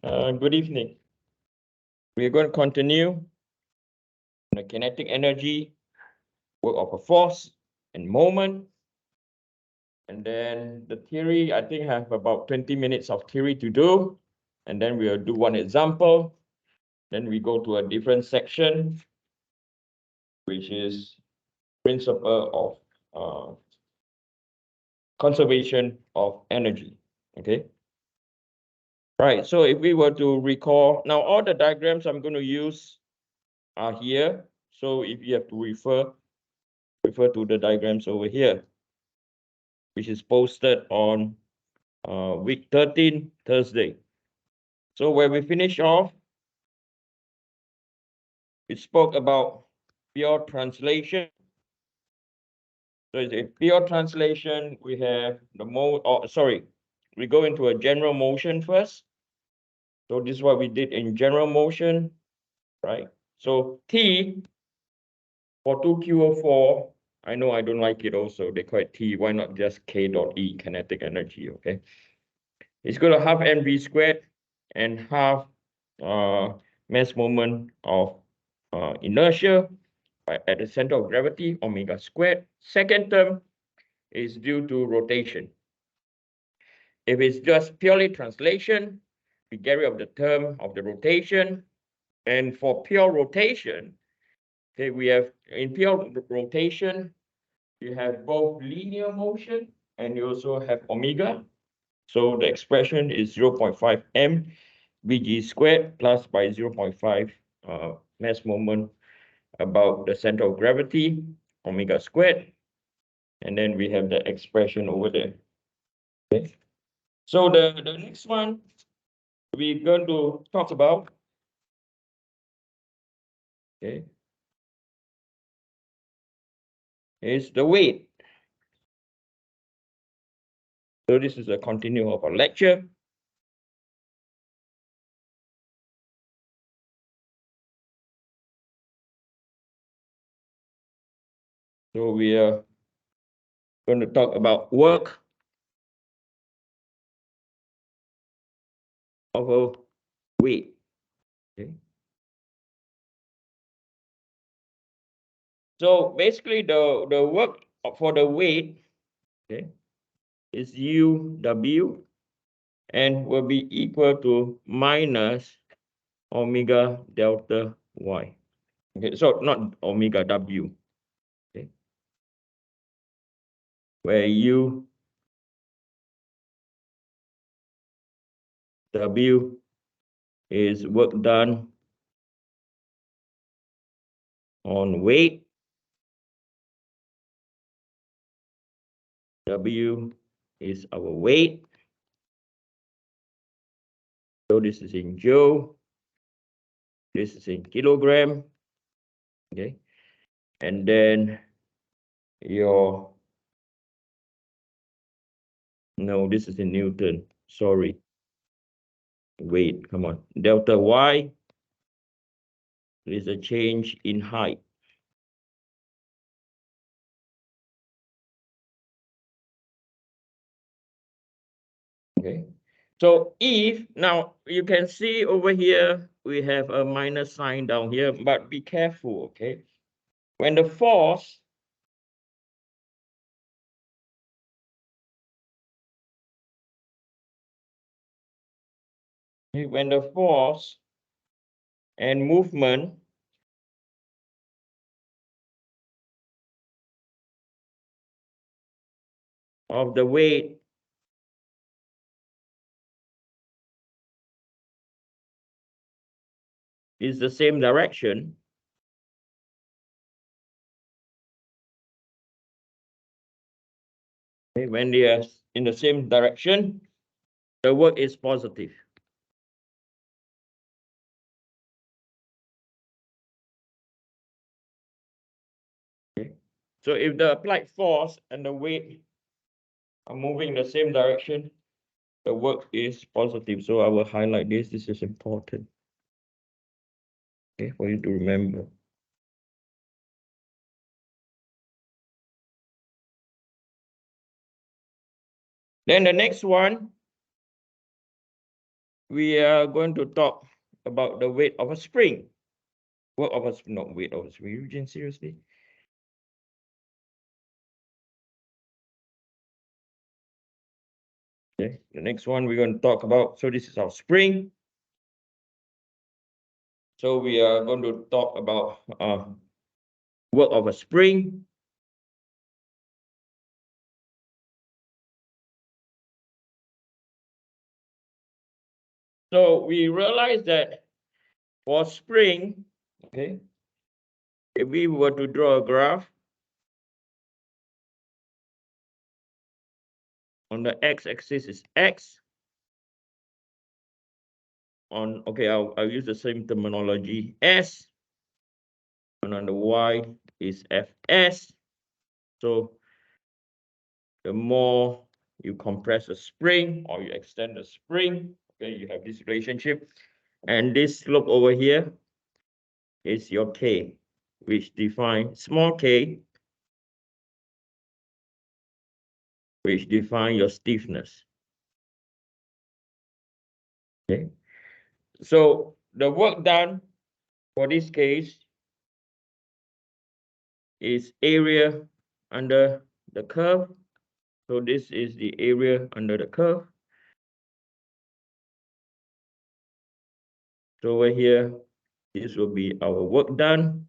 Good evening. We are going to continue the kinetic energy, work of a force and moment. And then the theory, I think, have about 20 minutes of theory to do. And then we'll do one example. Then we go to a different section, which is principle of conservation of energy. Okay. Right. So if we were to recall, now all the diagrams I'm going to use are here. So if you have to refer to the diagrams over here, which is posted on week 13, Thursday. So where we finish off, we spoke about pure translation. So it's a pure translation. We have the we go into a general motion first. So this is what we did in general motion, right? So T for 2QO4, I know I don't like it also. They call it T. Why not just K dot E, kinetic energy, okay? It's going to half mv squared and half mass moment of inertia at the center of gravity, omega squared. Second term is due to rotation. If it's just purely translation, we get rid of the term of the rotation. And for pure rotation, okay, we have in pure rotation, you have both linear motion and you also have omega. So the expression is 0.5 m Vg squared plus by 0.5 mass moment about the center of gravity, omega squared. And then we have the expression over there. Okay. So the next one we're going to talk about, okay, is the weight. So this is a continuum of our lecture. So we are going to talk about work of a weight. Okay. So basically the work for the weight, okay, is UW and will be equal to minus omega delta Y. Okay, so not omega W. Okay. Where W is work done on weight. W is our weight. So this is in joule. This is in kilogram. Okay. And then this is in Newton. Sorry. Wait, come on. Delta Y is a change in height. Okay. So if now you can see over here, we have a minus sign down here, but be careful, okay? When the force and movement of the weight is the same direction, okay, when they are in the same direction, the work is positive. Okay. So if the applied force and the weight are moving in the same direction, the work is positive. So I will highlight this. This is important, okay, for you to remember. Then the next one we are going to talk about the weight of a spring. Work of a, not weight of a spring, Eugene, seriously? Okay, the next one we're going to talk about, so this is our spring. So we are going to talk about work of a spring. So we realize that for spring, okay, if we were to draw a graph, on the x-axis is x. On, okay, I'll use the same terminology, S. And on the y is Fs. So the more you compress a spring or you extend the spring, okay, you have this relationship. And this slope over here is your K, which defines small k, which define your stiffness. Okay. So the work done for this case is area under the curve. So this is the area under the curve. So over here, this will be our work done.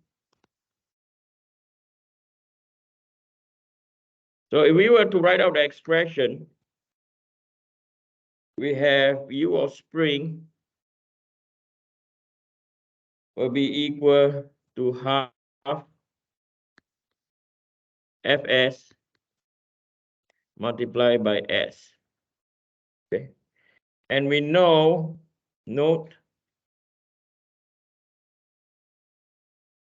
So if we were to write out the expression, we have U of spring will be equal to half Fs multiplied by S. Okay. And we know, note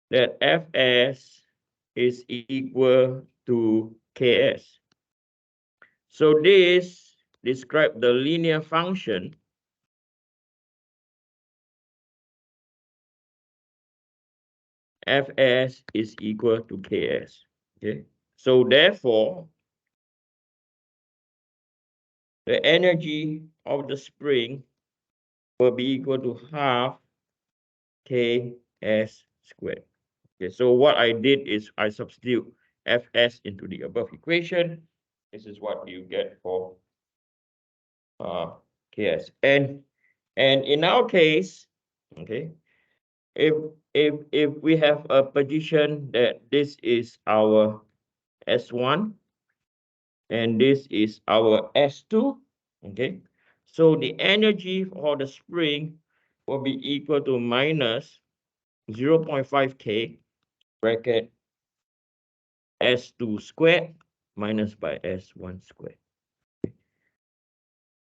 that Fs is equal to Ks. So this describes the linear function Fs is equal to Ks. Okay. So therefore, the energy of the spring will be equal to half Ks squared. Okay, so what I did is I substitute Fs into the above equation. This is what you get for Ks. And in our case, okay, if we have a position that this is our S1 and this is our S2, okay, so the energy for the spring will be equal to minus 0.5 K bracket S2 squared minus by S1 squared.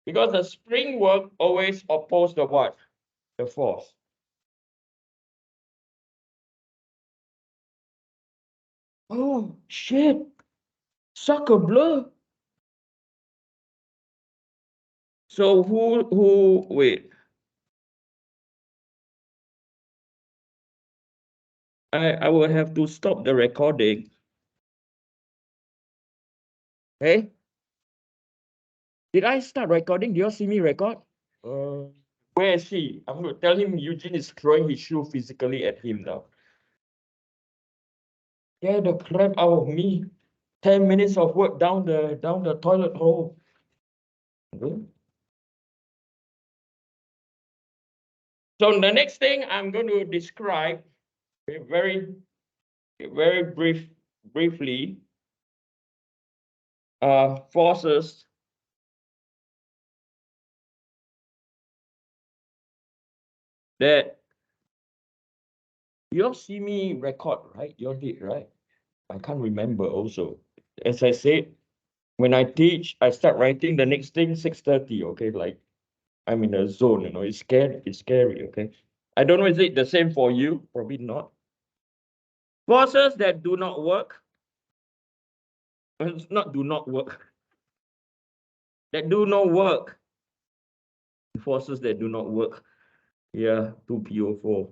Because the spring work always oppose the what? The force. Oh, shit. Sucker blur. So wait. I will have to stop the recording. Hey? Did I start recording? Do you all see me record? Where is he? I'm going to tell him Eugene is throwing his shoe physically at him now. Get the crap out of me. 10 minutes of work down the toilet hole. Okay. So the next thing I'm going to describe very briefly forces that you all see me record, right? You all did, right? I can't remember also. As I said, when I teach, I start writing the next thing 6:30, okay? Like I'm in a zone, you know, it's scary, okay? I don't know, is it the same for you? Probably not. Forces that do not work, it's not do not work, that do not work. Forces that do not work. Yeah, 2PO4.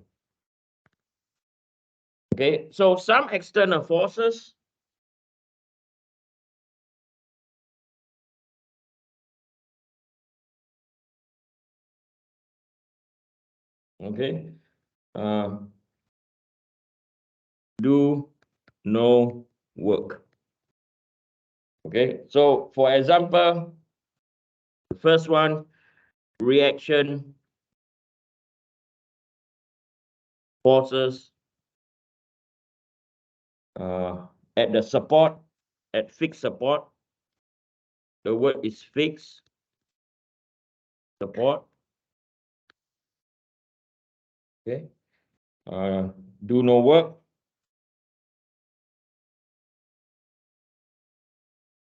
Okay, so some external forces Okay. Do no work. Okay. So for example, the first one, reaction forces at the support, at fixed support. The word is fixed support. Okay. Do no work.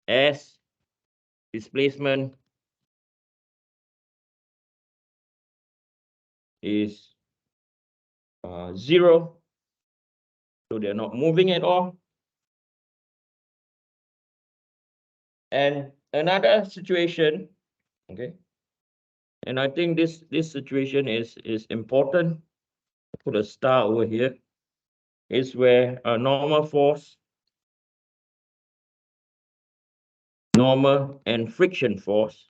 As displacement is 0, so they're not moving at all. And another situation, okay, and I think this situation is important. Put a star over here. Is where a normal force, normal and friction force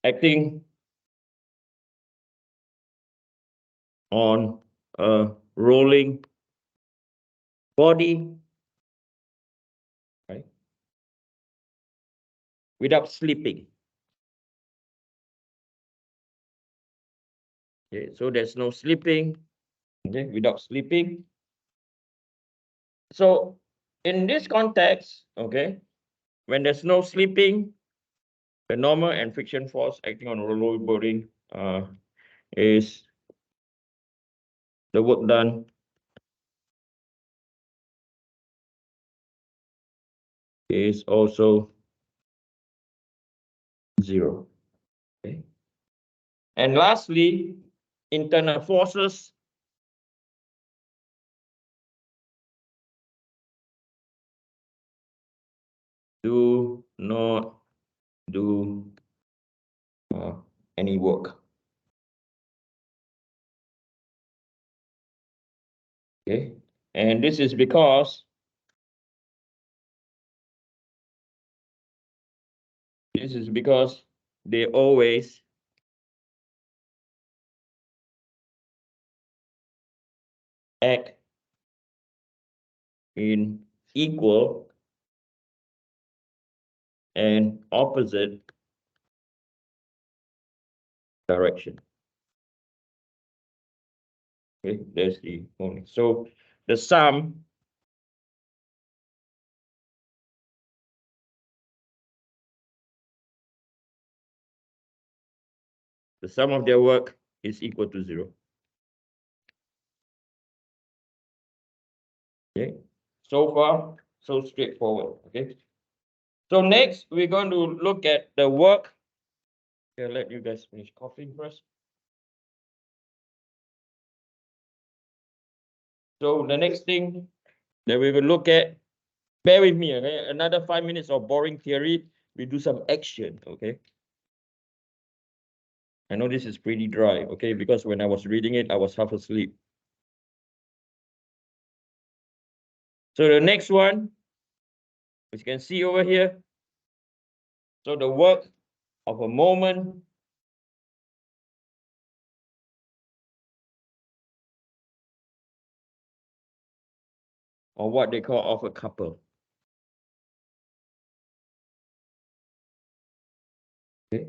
acting on a rolling body, right, without slipping. Okay, so there's no slipping, okay, without slipping. So in this context, okay, when there's no slipping, the normal and friction force acting on a rolling body is the work done is also 0. Okay. And lastly, internal forces. Do not do any work. Okay. And this is because they always act in equal and opposite direction. Okay, there's the only. So the sum of their work is equal to 0. Okay, so far so straightforward. Okay, so next we're going to look at the work. Okay, let you guys finish coughing first. So the next thing that we will look at, bear with me, okay? Another 5 minutes of boring theory. We do some action, okay? I know this is pretty dry, okay? Because when I was reading it, I was half asleep. So the next one, as you can see over here, so the work of a moment or what they call of a couple. Okay.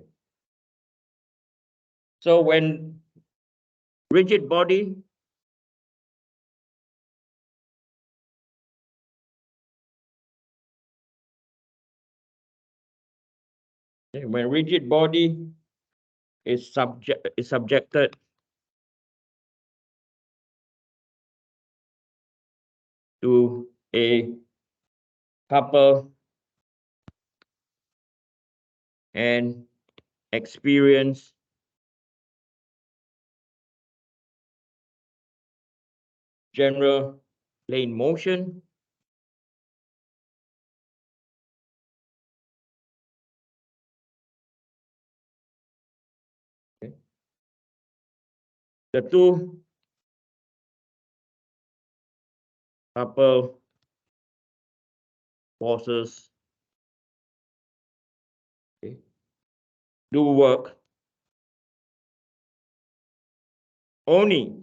So when rigid body is subjected to a couple and experience general plane motion, okay, the two couple forces, okay, do work only